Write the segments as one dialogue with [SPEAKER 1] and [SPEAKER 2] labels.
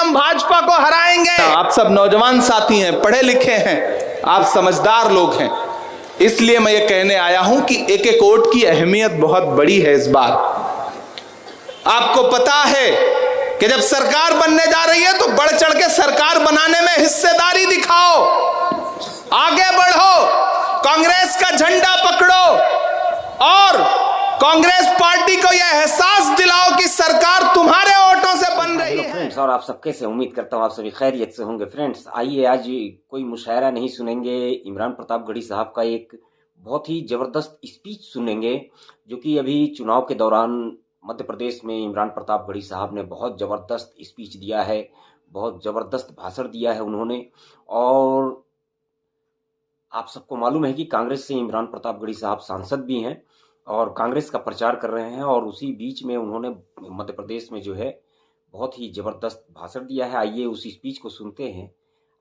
[SPEAKER 1] हम भाजपा को हराएंगे। आप सब नौजवान साथी हैं, पढ़े लिखे हैं, आप समझदार लोग हैं, इसलिए मैं ये कहने आया हूं कि एक एक वोट की अहमियत बहुत बड़ी है। इस बार आपको पता है कि जब सरकार बनने जा रही है तो बढ़ चढ़ के सरकार बनाने में हिस्सेदारी दिखाओ, आगे बढ़ो, कांग्रेस का झंडा पकड़ो और कांग्रेस पार्टी को यह एहसास दिलाओ कि सरकार तुम्हारे वोटों से बन रही है।
[SPEAKER 2] फ्रेंड्स, और आप सब कैसे, उम्मीद करता हूँ आप सभी खैरियत से होंगे। फ्रेंड्स, आइए आज कोई मुशायरा नहीं सुनेंगे, इमरान प्रतापगढ़ी साहब का एक बहुत ही जबरदस्त स्पीच सुनेंगे, जो कि अभी चुनाव के दौरान मध्य प्रदेश में इमरान प्रतापगढ़ी साहब ने बहुत जबरदस्त स्पीच दिया है, बहुत जबरदस्त भाषण दिया है उन्होंने। और आप सबको मालूम है कि कांग्रेस से इमरान प्रतापगढ़ी साहब सांसद भी हैं और कांग्रेस का प्रचार कर रहे हैं, और उसी बीच में उन्होंने मध्य प्रदेश में जो है बहुत ही जबरदस्त भाषण दिया है। आइए उस स्पीच को सुनते हैं,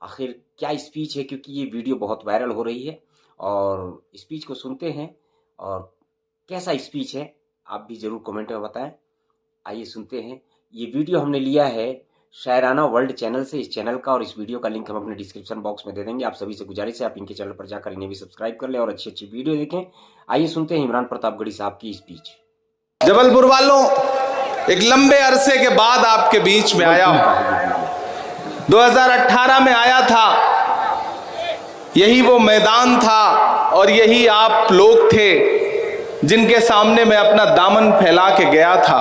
[SPEAKER 2] आखिर क्या स्पीच है, क्योंकि ये वीडियो बहुत वायरल हो रही है। और स्पीच को सुनते हैं और कैसा स्पीच है आप भी जरूर कमेंट में बताएं। आइए सुनते हैं। ये वीडियो हमने लिया है शायराना वर्ल्ड चैनल से, इस चैनल का, और इस वीडियो का लिंक हम अपने डिस्क्रिप्शन बॉक्स में दे देंगे। आप सभी से गुजारिश है आप इनके चैनल पर जाकर इन्हें भी सब्सक्राइब कर लें और अच्छी अच्छी वीडियो देखें। आइए सुनते हैं इमरान प्रतापगढ़ी साहब की स्पीच।
[SPEAKER 1] जबलपुर वालों, एक लंबे अरसे के बाद आपके बीच में आया हूं। 2018 में आया था, यही वो मैदान था और यही आप लोग थे जिनके सामने मैं अपना दामन फैला के गया था।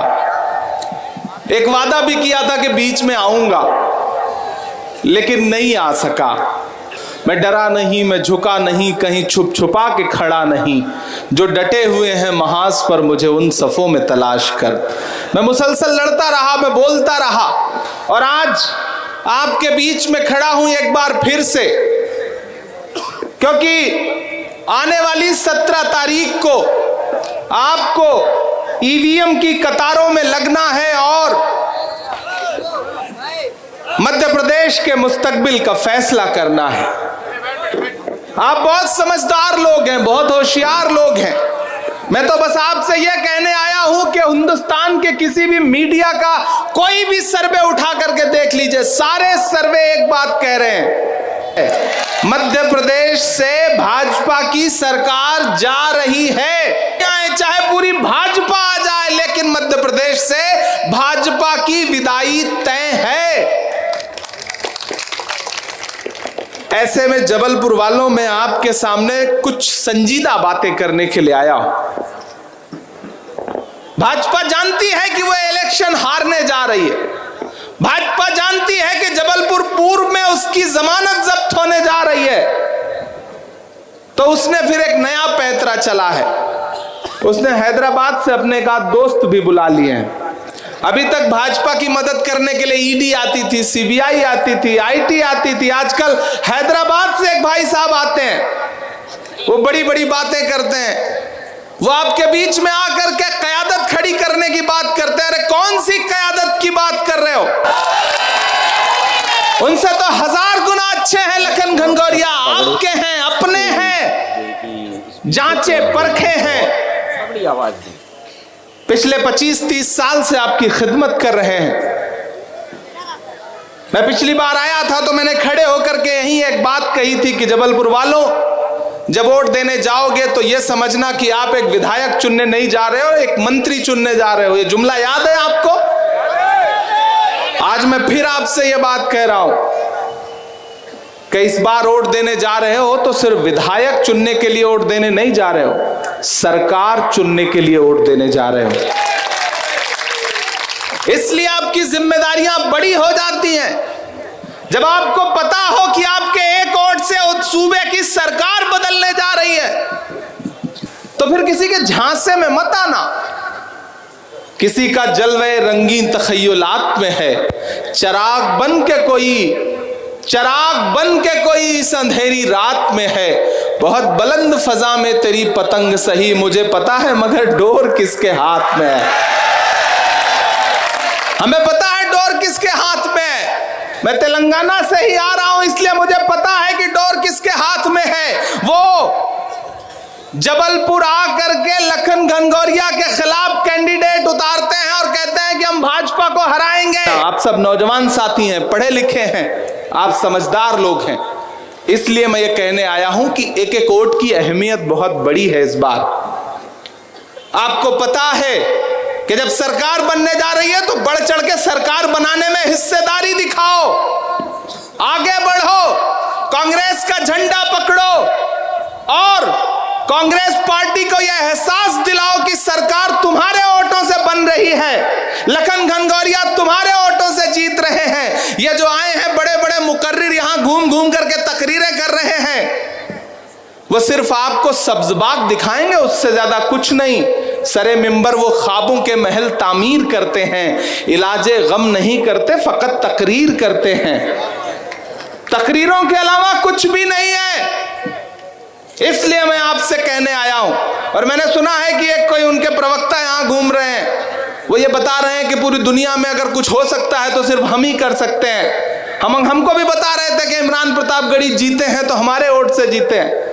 [SPEAKER 1] एक वादा भी किया था कि बीच में आऊंगा, लेकिन नहीं आ सका। मैं डरा नहीं, मैं झुका नहीं, कहीं छुप छुपा के खड़ा नहीं। जो डटे हुए हैं महाज पर, मुझे उन सफों में तलाश कर। मैं मुसलसल लड़ता रहा, मैं बोलता रहा, और आज आपके बीच में खड़ा हूं एक बार फिर से, क्योंकि आने वाली 17 तारीख को आपको ईवीएम की कतारों में लगना है और मध्य प्रदेश के मुस्तकबिल का फैसला करना है। आप बहुत समझदार लोग हैं, बहुत होशियार लोग हैं। मैं तो बस आपसे यह कहने आया हूं कि हिंदुस्तान के किसी भी मीडिया का कोई भी सर्वे उठा करके देख लीजिए, सारे सर्वे एक बात कह रहे हैं, मध्य प्रदेश से भाजपा की सरकार जा रही है। चाहे पूरी भाजपा आ जाए, लेकिन मध्य प्रदेश से भाजपा की विदाई तय है। ऐसे में जबलपुर वालों, मैं आपके सामने कुछ संजीदा बातें करने के लिए आया हूं। भाजपा जानती है कि वह इलेक्शन हारने जा रही है। भाजपा जानती है कि जबलपुर पूर्व में उसकी जमानत जब्त होने जा रही है, तो उसने फिर एक नया पैंतरा चला है। उसने हैदराबाद से अपने एक आध दोस्त भी बुला लिए हैं। अभी तक भाजपा की मदद करने के लिए ईडी आती थी, सीबीआई आती थी, आईटी आती थी। आजकल हैदराबाद से एक भाई साहब आते हैं, वो बड़ी बड़ी बातें करते हैं। वो आपके बीच में आकर के क़यादत खड़ी करने की बात करते हैं। अरे कौन सी क़यादत की बात कर रहे हो? उनसे तो 1000 गुना अच्छे हैं लखन घनघोरिया, आपके हैं, अपने हैं, जांचे परखे हैं,
[SPEAKER 2] आवाज दी।
[SPEAKER 1] पिछले 25-30 साल से आपकी खिदमत कर रहे हैं। मैं पिछली बार आया था तो मैंने खड़े होकर के यही एक बात कही थी कि जबलपुर वालों, जब वोट देने जाओगे तो यह समझना कि आप एक विधायक चुनने नहीं जा रहे हो, एक मंत्री चुनने जा रहे हो। ये जुमला याद है आपको? आज मैं फिर आपसे यह बात कह रहा हूं कि इस बार वोट देने जा रहे हो तो सिर्फ विधायक चुनने के लिए वोट देने नहीं जा रहे हो, सरकार चुनने के लिए वोट देने जा रहे हो। इसलिए आपकी जिम्मेदारियां बड़ी हो जाती हैं। जब आपको पता हो कि आपके एक वोट से उस सूबे की सरकार बदलने जा रही है, तो फिर किसी के झांसे में मत आना। किसी का जलवे रंगीन तखय्युलात में है। चिराग बन के कोई इस अंधेरी रात में है। बहुत बुलंद फजा में तेरी पतंग सही, मुझे पता है मगर डोर किसके हाथ में है। हमें पता है डोर किसके हाथ में है। मैं तेलंगाना से ही आ रहा हूं, इसलिए मुझे पता है कि डोर किसके हाथ में है। वो जबलपुर आकर के लखन घनघोरिया के खिलाफ कैंडिडेट उतारते हैं और कहते हैं कि हम भाजपा को हराएंगे। आप सब नौजवान साथी हैं, पढ़े लिखे हैं, आप समझदार लोग हैं, इसलिए मैं ये कहने आया हूं कि एक एक वोट की अहमियत बहुत बड़ी है। इस बार आपको पता है कि जब सरकार बनने जा रही है तो बढ़ चढ़ के सरकार बनाने में हिस्सेदारी दिखाओ, आगे बढ़ो, कांग्रेस का झंडा पकड़ो और कांग्रेस पार्टी को यह एहसास दिलाओ कि सरकार तुम्हारे वोटों से बन रही है, लखन घनघोरिया तुम्हारे वोटों से जीत रहे हैं। ये जो आए हैं बड़े बड़े मुकर्रिर यहां घूम घूम करके तकरीरें कर रहे हैं, वो सिर्फ आपको सब्जबाग दिखाएंगे, उससे ज्यादा कुछ नहीं। सरे मिंबर वो ख्वाबों के महल तामीर करते हैं, इलाजे गम नहीं करते, फकत तकरीर करते हैं। तकरीरों के अलावा कुछ भी नहीं है। इसलिए मैं आपसे कहने आया हूं। और मैंने सुना है कि एक कोई उनके प्रवक्ता यहां घूम रहे हैं, वो ये बता रहे हैं कि पूरी दुनिया में अगर कुछ हो सकता है तो सिर्फ हम ही कर सकते हैं। हमको भी बता रहे थे कि इमरान प्रतापगढ़ी जीते हैं तो हमारे वोट से जीते हैं।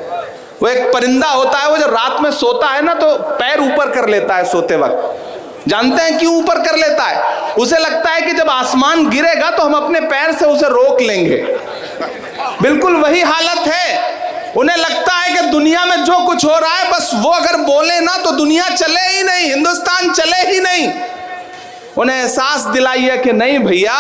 [SPEAKER 1] वो एक परिंदा होता है, वो जब रात में सोता है ना तो पैर ऊपर कर लेता है सोते वक्त। जानते हैं क्यों ऊपर कर लेता है? उसे लगता है कि जब आसमान गिरेगा तो हम अपने पैर से उसे रोक लेंगे। बिल्कुल वही हालत है। उन्हें लगता है कि दुनिया में जो कुछ हो रहा है बस वो अगर बोले ना तो दुनिया चले ही नहीं, हिंदुस्तान चले ही नहीं। उन्हें एहसास दिलाइए कि नहीं भैया,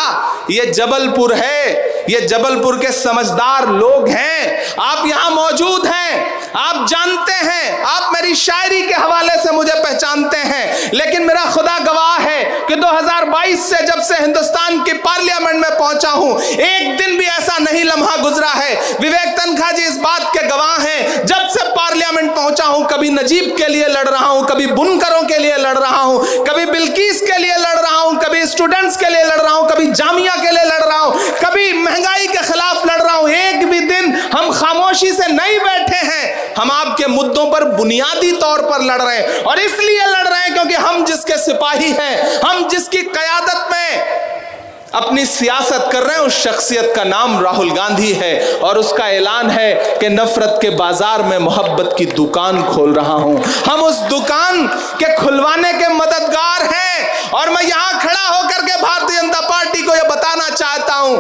[SPEAKER 1] ये जबलपुर है, ये जबलपुर के समझदार लोग हैं, आप यहां मौजूद हैं, आप जानते हैं, आप मेरी शायरी के हवाले से मुझे पहचानते हैं, लेकिन मेरा खुदा गवाह है कि 2022 से जब से हिंदुस्तान की पार्लियामेंट में पहुंचा हूं, एक दिन भी ऐसा नहीं लम्हा गुजरा है। विवेक तनखा जी इस बात के गवाह हैं, जब से पार्लियामेंट पहुंचा हूं कभी नजीब के लिए लड़ रहा हूं, कभी बुनकरों के लिए लड़ रहा हूं, कभी बिल्किस के लिए लड़ रहा हूं, कभी स्टूडेंट्स के लिए लड़ रहा हूं, कभी जामिया के लिए लड़ रहा हूं, कभी महंगाई के खिलाफ लड़ रहा हूं। एक भी दिन हम खामोशी से नहीं बैठे हैं। हम आपके मुद्दों पर बुनियादी तौर पर लड़ रहे हैं, और इसलिए लड़ रहे हैं क्योंकि हम जिसके सिपाही हैं, हम जिसकी क़यादत में अपनी सियासत कर रहे हैं, उस शख्सियत का नाम राहुल गांधी है, और उसका ऐलान है कि नफरत के बाजार में मोहब्बत की दुकान खोल रहा हूं। हम उस दुकान के खुलवाने के मददगार हैं। और मैं यहां खड़ा होकर के भारतीय जनता पार्टी को यह बताना चाहता हूं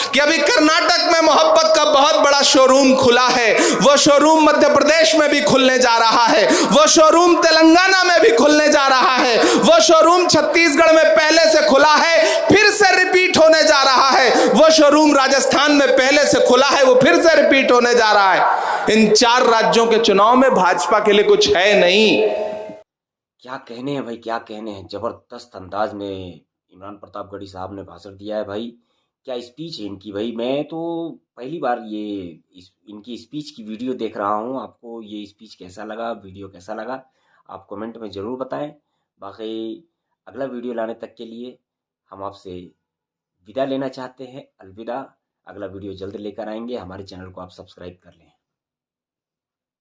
[SPEAKER 1] कि अभी कर्नाटक में मोहब्बत का बहुत बड़ा शोरूम खुला है, वो शोरूम मध्य प्रदेश में भी खुलने जा रहा है, वो शोरूम तेलंगाना में भी खुलने जा रहा है, वो शोरूम छत्तीसगढ़ में पहले से खुला है, फिर से रिपीट होने जा रहा है, वो शोरूम राजस्थान में पहले से खुला है, वो फिर से रिपीट होने जा रहा है। इन 4 राज्यों के चुनाव में भाजपा के लिए कुछ है नहीं।
[SPEAKER 2] क्या कहने हैं भाई, क्या कहने हैं। जबरदस्त अंदाज में इमरान प्रतापगढ़ी साहब ने भाषण दिया है भाई। क्या स्पीच है इनकी भाई। मैं तो पहली बार ये इनकी स्पीच की वीडियो देख रहा हूँ। आपको ये स्पीच कैसा लगा, वीडियो कैसा लगा, आप कमेंट में ज़रूर बताएं। बाकी अगला वीडियो लाने तक के लिए हम आपसे विदा लेना चाहते हैं। अलविदा। अगला वीडियो जल्द लेकर आएंगे। हमारे चैनल को आप सब्सक्राइब कर लें।